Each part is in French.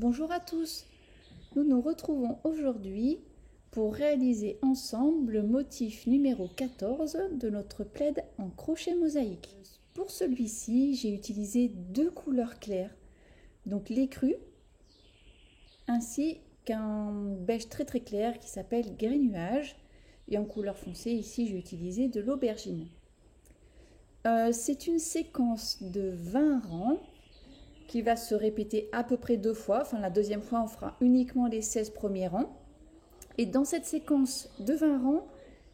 Bonjour à tous, nous nous retrouvons aujourd'hui pour réaliser ensemble le motif numéro 14 de notre plaid en crochet mosaïque. Pour celui-ci, j'ai utilisé deux couleurs claires, donc l'écru ainsi qu'un beige très clair qui s'appelle gris nuage, et en couleur foncée ici j'ai utilisé de l'aubergine. C'est une séquence de 20 rangs qui va se répéter à peu près 2 fois. Enfin, la deuxième fois, on fera uniquement les 16 premiers rangs. Et dans cette séquence de 20 rangs,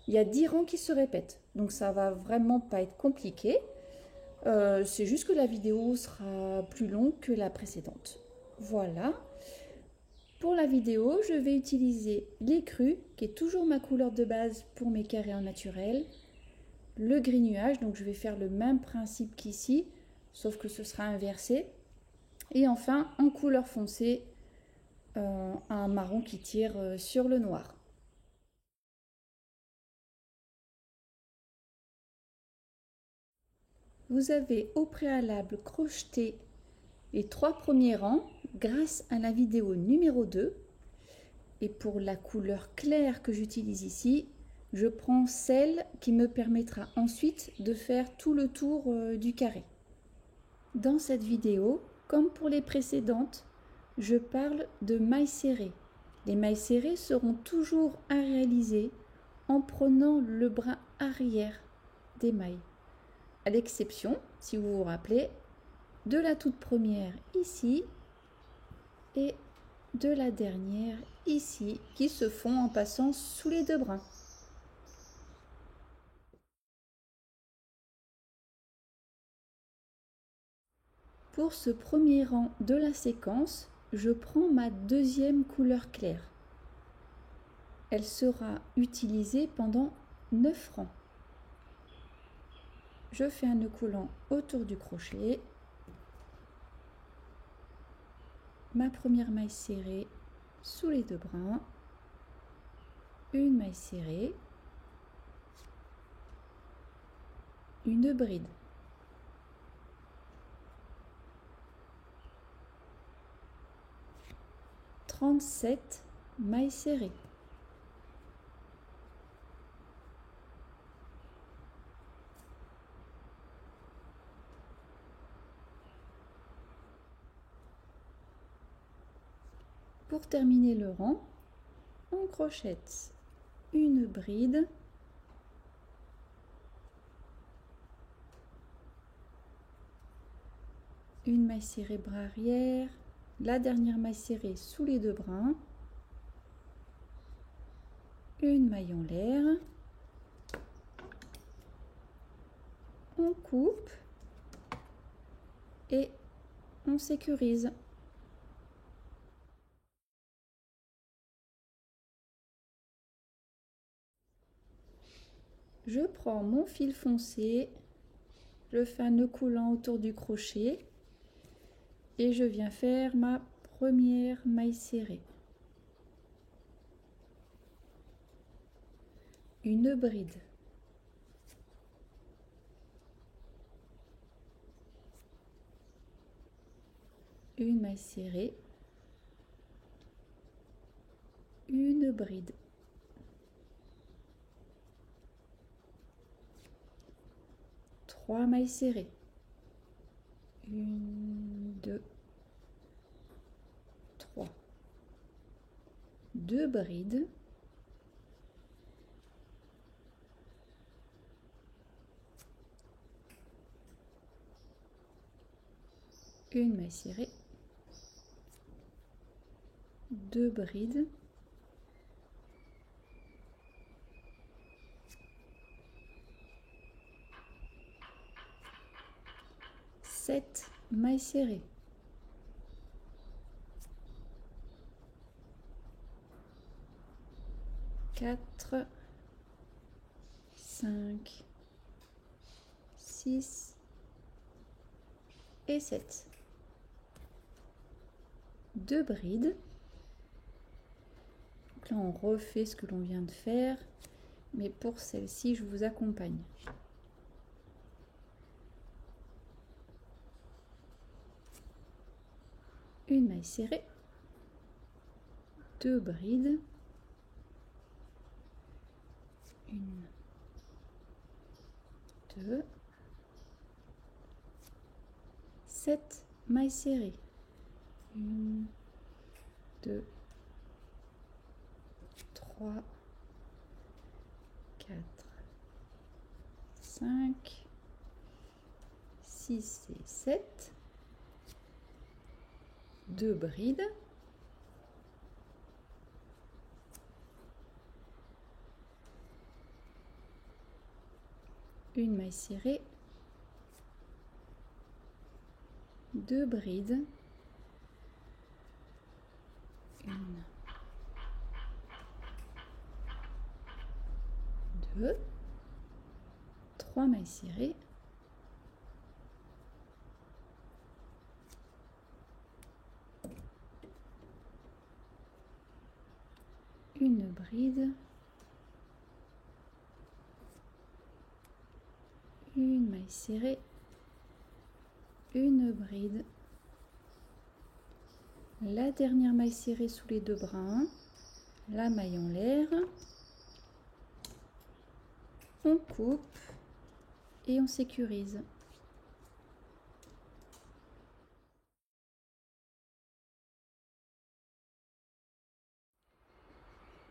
il y a 10 rangs qui se répètent. Donc ça va vraiment pas être compliqué. C'est juste que la vidéo sera plus longue que la précédente. Voilà. Pour la vidéo, je vais utiliser l'écru, qui est toujours ma couleur de base pour mes carrés en naturel. Le gris nuage, donc je vais faire le même principe qu'ici, sauf que ce sera inversé. Et enfin, en couleur foncée, un marron qui tire sur le noir. Vous avez au préalable crocheté les 3 premiers rangs grâce à la vidéo numéro 2. Et pour la couleur claire que j'utilise ici, je prends celle qui me permettra ensuite de faire tout le tour du carré. Dans cette vidéo, comme pour les précédentes, je parle de mailles serrées. Les mailles serrées seront toujours à réaliser en prenant le brin arrière des mailles, à l'exception, si vous vous rappelez, de la toute première ici et de la dernière ici, qui se font en passant sous les deux brins. Pour ce premier rang de la séquence, je prends ma deuxième couleur claire. Elle sera utilisée pendant 9 rangs. Je fais un nœud coulant autour du crochet, ma première maille serrée sous les deux brins, une maille serrée, une bride. « 37 mailles serrées. Pour terminer le rang, on crochette une bride, une maille serrée bras arrière, la dernière maille serrée sous les deux brins, une maille en l'air, on coupe et on sécurise. Je prends mon fil foncé, je fais un nœud coulant autour du crochet et je viens faire ma première maille serrée. Une bride. Une maille serrée. Une bride. Trois mailles serrées. Une, deux, trois. Deux brides. Une maille serrée. Deux brides. Sept mailles serrées. Quatre, cinq, six et 7. Deux brides. Donc là, on refait ce que l'on vient de faire, mais pour celle-ci, je vous accompagne. Une maille serrée, 2 brides, 1, 2, 7 mailles serrées, 1, 2, 3, 4, 5, 6 et 7, 2 brides, une maille serrée, 2 brides, 1, 2, 3 mailles serrées, une bride, une maille serrée, une bride, la dernière maille serrée sous les 2 brins, la maille en l'air, on coupe et on sécurise.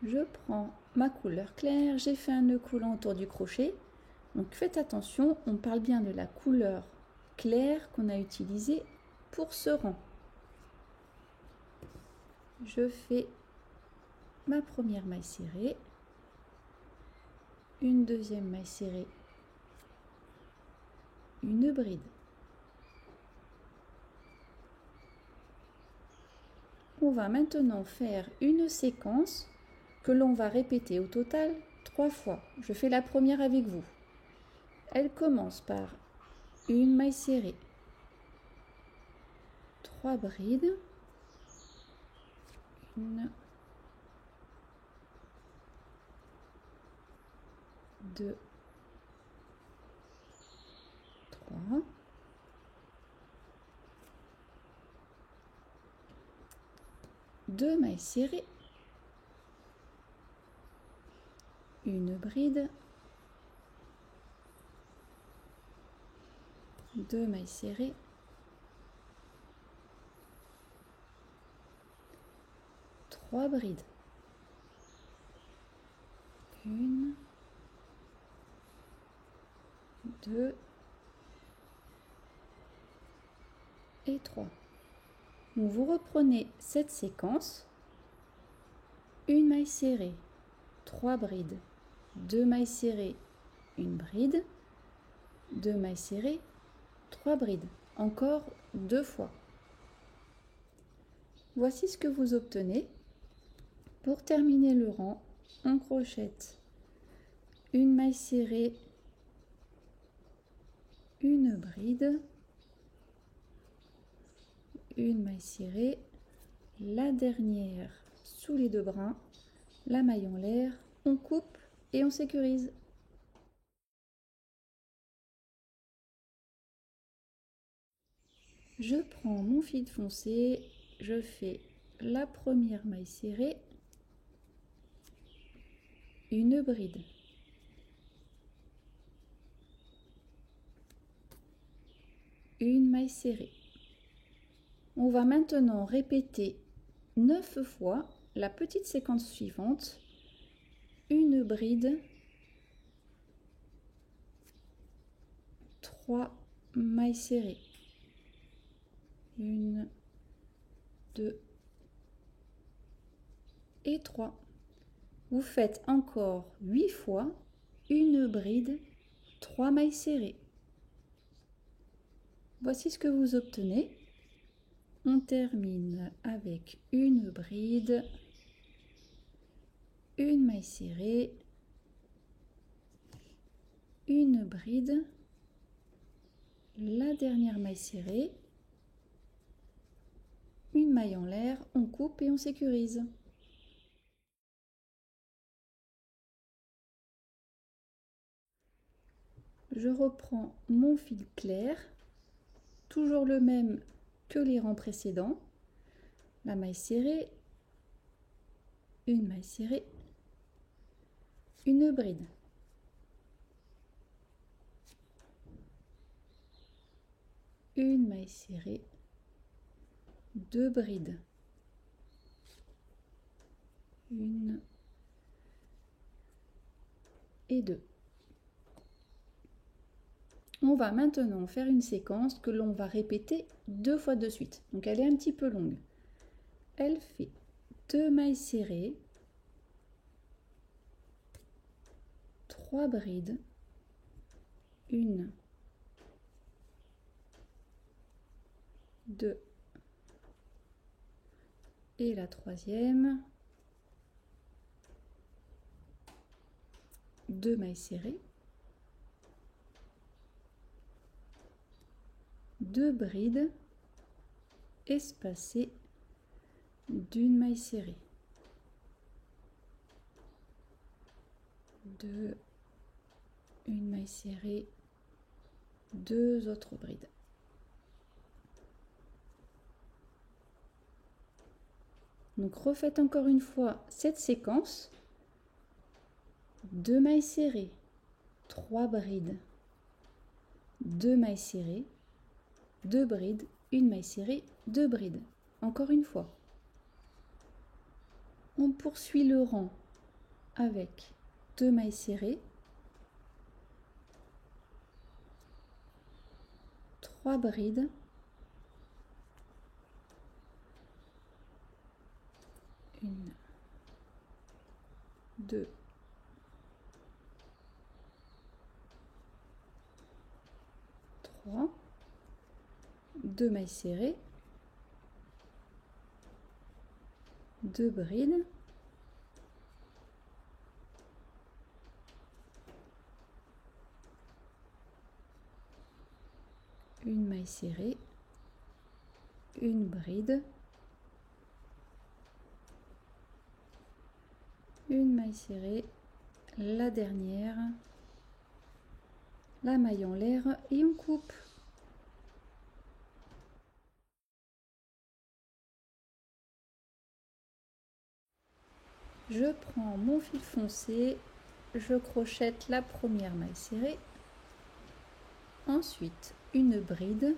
Je prends ma couleur claire, j'ai fait un nœud coulant autour du crochet. Donc faites attention, on parle bien de la couleur claire qu'on a utilisée pour ce rang. Je fais ma première maille serrée, une deuxième maille serrée, une bride. On va maintenant faire une séquence que l'on va répéter au total 3 fois. Je fais la première avec vous. Elle commence par une maille serrée, 3 brides, 1, 2, 3, 2 mailles serrées, une bride, 2 mailles serrées, 3 brides, 1, 2 et 3. Donc vous reprenez cette séquence, une maille serrée, 3 brides, 2 mailles serrées, une bride, 2 mailles serrées, 3 brides, encore 2 fois. Voici ce que vous obtenez. Pour terminer le rang, on crochette une maille serrée, une bride, une maille serrée, la dernière sous les 2 brins, la maille en l'air, on coupe et on sécurise. Je prends mon fil foncé, je fais la première maille serrée, une bride, une maille serrée. On va maintenant répéter 9 fois la petite séquence suivante, une bride, 3 mailles serrées, 1, 2 et 3. Vous faites encore 8 fois une bride, 3 mailles serrées. Voici ce que vous obtenez. On termine avec une bride, une maille serrée, une bride, la dernière maille serrée, une maille en l'air, on coupe et on sécurise. Je reprends mon fil clair, toujours le même que les rangs précédents, la maille serrée, une maille serrée, une bride. Une maille serrée, 2 brides. Une et 2. On va maintenant faire une séquence que l'on va répéter 2 fois de suite. Donc elle est un petit peu longue. Elle fait 2 mailles serrées, 3 brides, 1, 2 et la troisième, 2 mailles serrées, 2 brides espacées d'une maille serrée, 2, une maille serrée, 2 autres brides. Donc refaites encore une fois cette séquence. 2 mailles serrées, 3 brides, 2 mailles serrées, 2 brides, une maille serrée, 2 brides. Encore une fois. On poursuit le rang avec 2 mailles serrées, 3 brides, 1, 2, 3, 2 mailles serrées, 2 brides, une maille serrée, une bride, une maille serrée, la dernière, la maille en l'air et on coupe. Je prends mon fil foncé, je crochette la première maille serrée, ensuite une bride,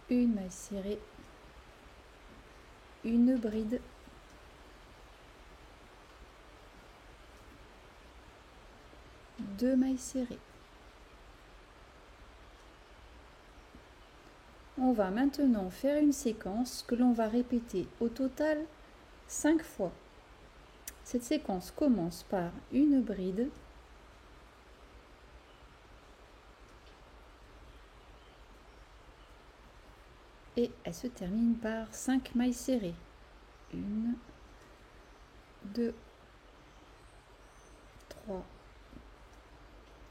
une maille serrée, une bride, deux mailles serrées. On va maintenant faire une séquence que l'on va répéter au total 5 fois. Cette séquence commence par une bride, et elle se termine par 5 mailles serrées. 1, 2, 3,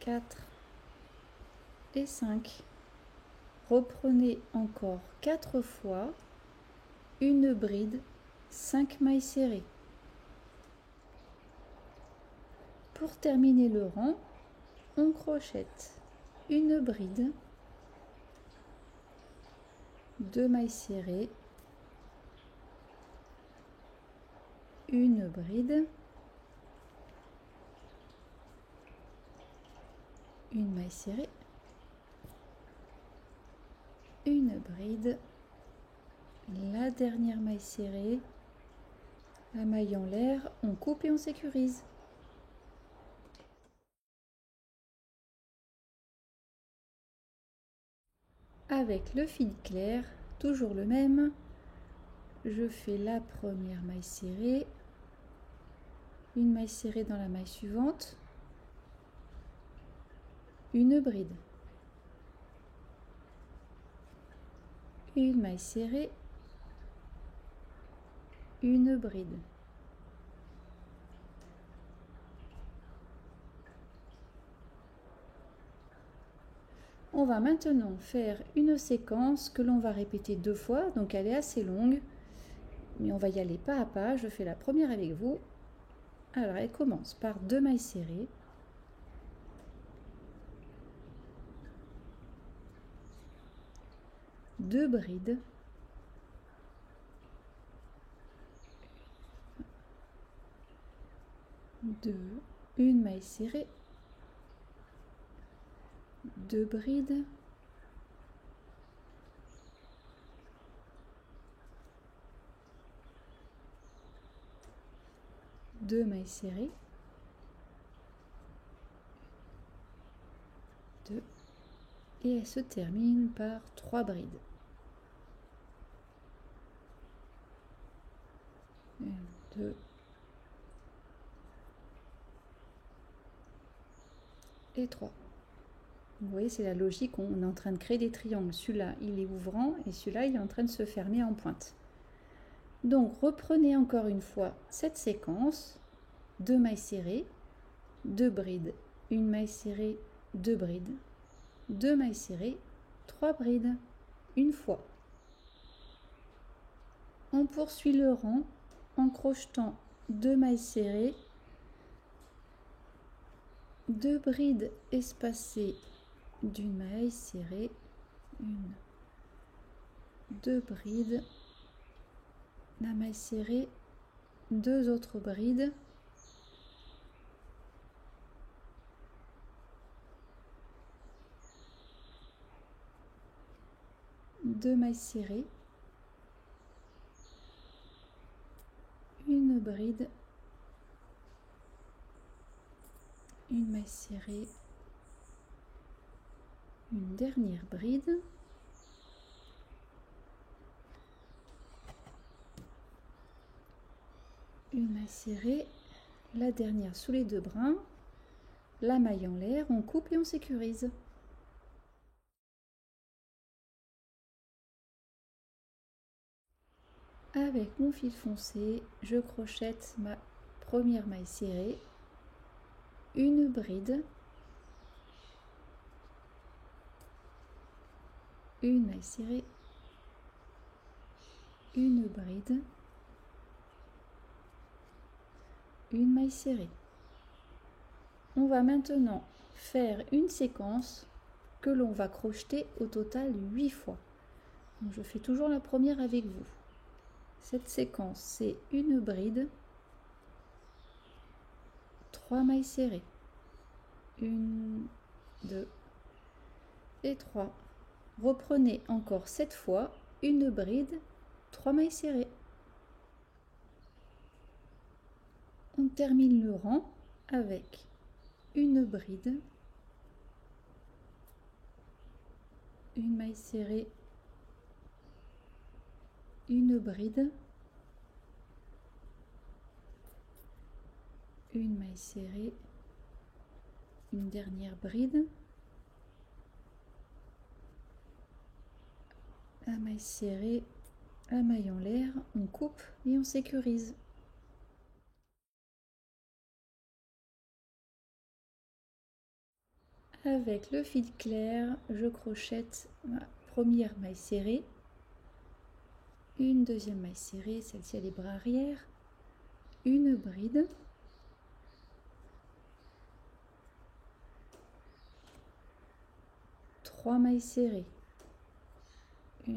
4 et 5. Reprenez encore 4 fois une bride, 5 mailles serrées. Pour terminer le rang, on crochette une bride, 2 mailles serrées, une bride, une maille serrée, une bride, la dernière maille serrée, la maille en l'air, on coupe et on sécurise. Avec le fil clair, toujours le même, je fais la première maille serrée, une maille serrée dans la maille suivante, une bride, une maille serrée, une bride, on va maintenant faire une séquence que l'on va répéter 2 fois, donc elle est assez longue, mais on va y aller pas à pas. Je fais la première avec vous. Alors elle commence par 2 mailles serrées, deux brides, 2, une maille serrée, 2 brides, deux mailles serrées, 2, et elle se termine par 3 brides. 1, 2 et 3. Vous voyez, c'est la logique, on est en train de créer des triangles. Celui-là, il est ouvrant et celui-là, il est en train de se fermer en pointe. Donc, reprenez encore une fois cette séquence. 2 mailles serrées, 2 brides, une maille serrée, 2 brides, 2 mailles serrées, 3 brides, une fois. On poursuit le rang en crochetant 2 mailles serrées, 2 brides espacées d'une maille serrée, 1, 2 brides, la maille serrée, 2 autres brides, deux mailles serrées, une bride, une maille serrée, une dernière bride, une maille serrée, la dernière sous les 2 brins, la maille en l'air, on coupe et on sécurise. Avec mon fil foncé, je crochette ma première maille serrée, une bride, une maille serrée, une bride, une maille serrée. On va maintenant faire une séquence que l'on va crocheter au total 8 fois. Donc je fais toujours la première avec vous. Cette séquence, c'est une bride, 3 mailles serrées, 1, 2 et 3. Reprenez encore 7 fois, une bride, 3 mailles serrées. On termine le rang avec une bride, une maille serrée, une bride, une maille serrée, une dernière bride, la maille serrée, la maille en l'air, on coupe et on sécurise. Avec le fil clair, je crochette ma première maille serrée, une deuxième maille serrée, celle-ci a les bras arrière, une bride, trois mailles serrées, 1,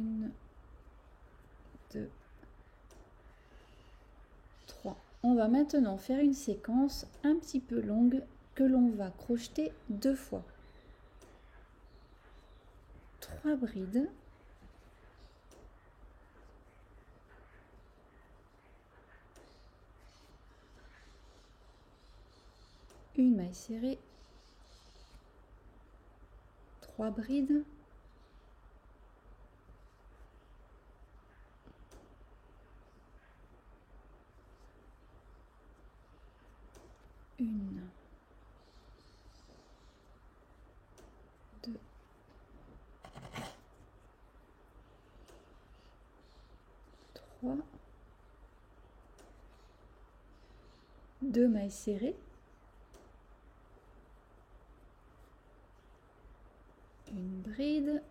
2, 3. On va maintenant faire une séquence un petit peu longue que l'on va crocheter 2 fois. 3 brides, une maille serrée, 3 brides, une, 2, 3, 2 mailles serrées, une bride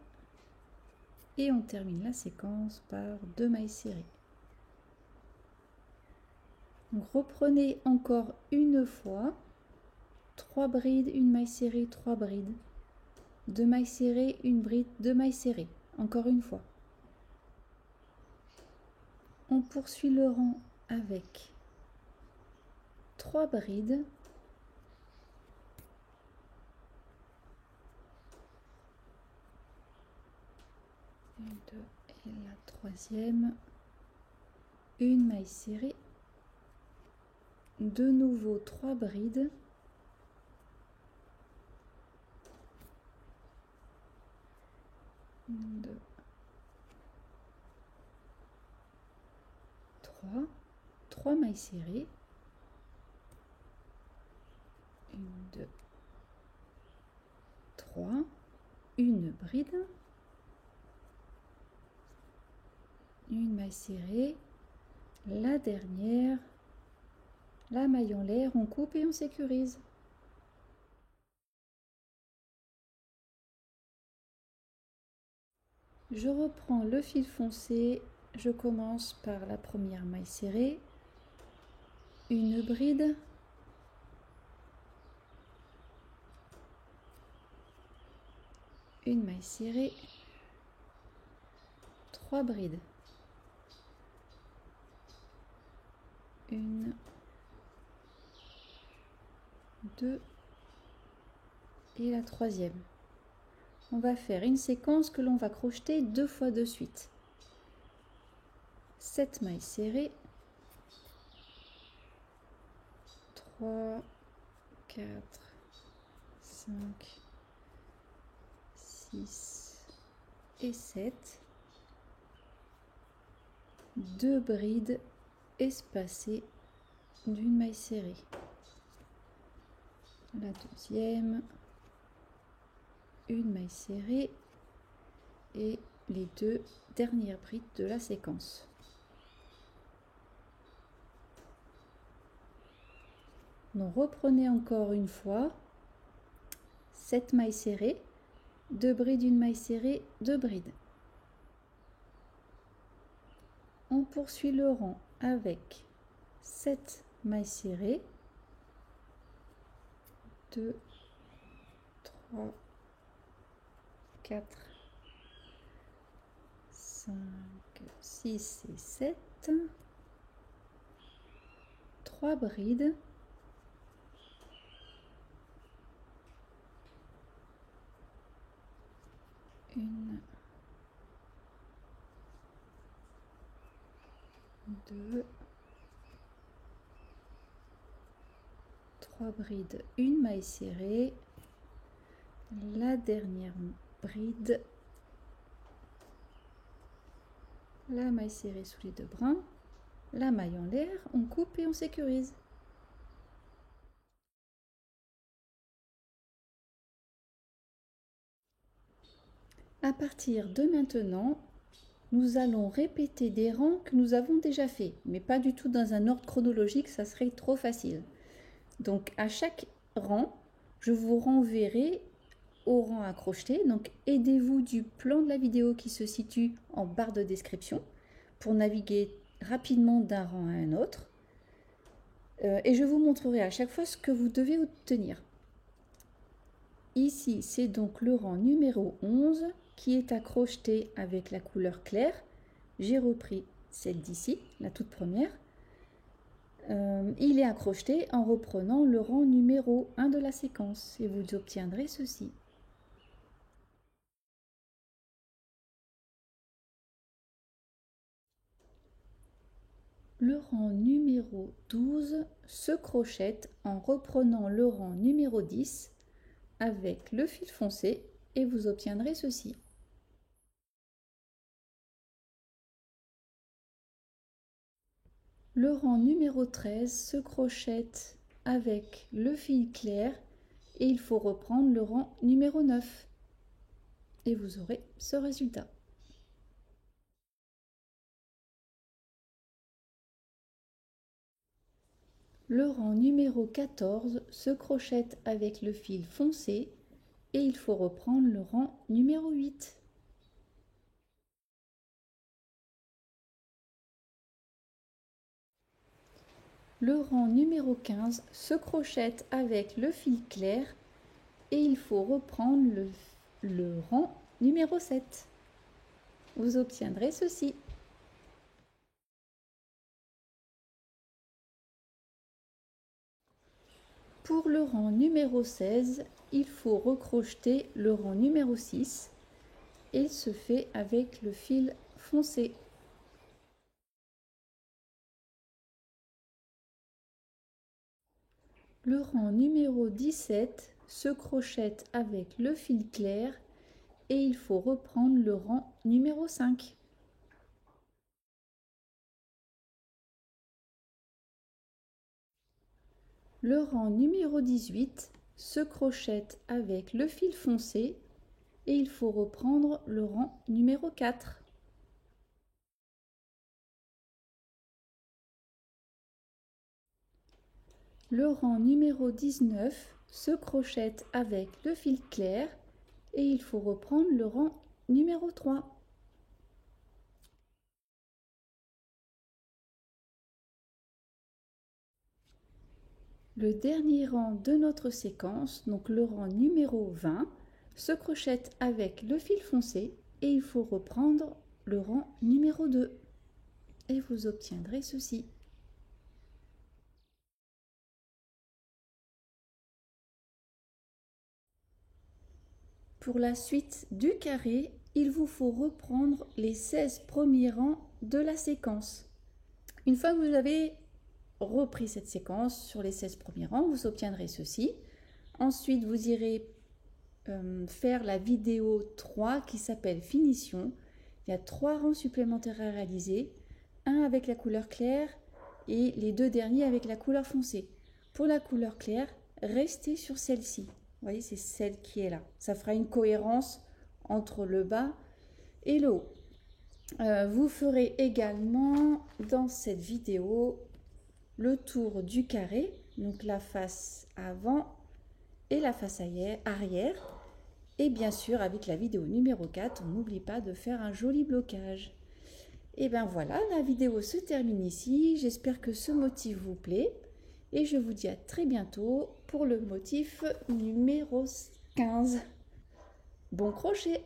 et on termine la séquence par 2 mailles serrées. Donc reprenez encore une fois, 3 brides, une maille serrée, 3 brides, 2 mailles serrées, une bride, 2 mailles serrées, encore une fois. On poursuit le rang avec 3 brides, 2 et la troisième, une maille serrée, de nouveau 3 brides, une, 2, 3 mailles serrées, une, 2, 3, une bride, une maille serrée, la dernière, la maille en l'air, on coupe et on sécurise. Je reprends le fil foncé, je commence par la première maille serrée, une bride, une maille serrée, 3 brides, une, 2 et la troisième. On va faire une séquence que l'on va crocheter 2 fois de suite. 7 mailles serrées, 3, 4, 5, 6 et 7. 2 brides espacées d'une maille serrée. La deuxième, une maille serrée et les 2 dernières brides de la séquence. Donc reprenez encore une fois 7 mailles serrées, 2 brides, une maille serrée, 2 brides. On poursuit le rang avec 7 mailles serrées, 2, 3, 4, 5, 6 et 7, 3 brides, une, 2, 3 brides, une maille serrée, la dernière bride, la maille serrée sous les 2 brins, la maille en l'air, on coupe et on sécurise. À partir de maintenant, nous allons répéter des rangs que nous avons déjà fait, mais pas du tout dans un ordre chronologique, ça serait trop facile. Donc à chaque rang, je vous renverrai au rang à crocheter. Donc aidez-vous du plan de la vidéo qui se situe en barre de description pour naviguer rapidement d'un rang à un autre. Et je vous montrerai à chaque fois ce que vous devez obtenir. Ici, c'est donc le rang numéro 11 qui est à crocheter avec la couleur claire. J'ai repris celle d'ici, la toute première. Il est à crocheter en reprenant le rang numéro 1 de la séquence et vous obtiendrez ceci. Le rang numéro 12 se crochette en reprenant le rang numéro 10 avec le fil foncé et vous obtiendrez ceci. Le rang numéro 13 se crochette avec le fil clair et il faut reprendre le rang numéro 9 et vous aurez ce résultat. Le rang numéro 14 se crochette avec le fil foncé et il faut reprendre le rang numéro 8. Le rang numéro 15 se crochette avec le fil clair et il faut reprendre le rang numéro 7. Vous obtiendrez ceci. Pour le rang numéro 16, il faut recrocheter le rang numéro 6 et il se fait avec le fil foncé. Le rang numéro 17 se crochette avec le fil clair et il faut reprendre le rang numéro 5. Le rang numéro 18 se crochette avec le fil foncé et il faut reprendre le rang numéro 4. Le rang numéro 19 se crochette avec le fil clair et il faut reprendre le rang numéro 3. Le dernier rang de notre séquence, donc le rang numéro 20, se crochette avec le fil foncé et il faut reprendre le rang numéro 2. Et vous obtiendrez ceci. Pour la suite du carré, il vous faut reprendre les 16 premiers rangs de la séquence. Une fois que vous avez repris cette séquence sur les 16 premiers rangs, vous obtiendrez ceci. Ensuite, vous irez faire la vidéo 3 qui s'appelle Finition. Il y a 3 rangs supplémentaires à réaliser, un avec la couleur claire et les 2 derniers avec la couleur foncée. Pour la couleur claire, restez sur celle-ci. Vous voyez, c'est celle qui est là. Ça fera une cohérence entre le bas et le haut. Vous ferez également dans cette vidéo le tour du carré, donc la face avant et la face arrière. Et bien sûr, avec la vidéo numéro 4, on n'oublie pas de faire un joli blocage. Et bien voilà, la vidéo se termine ici. J'espère que ce motif vous plaît. Et je vous dis à très bientôt pour le motif numéro 15. Bon crochet!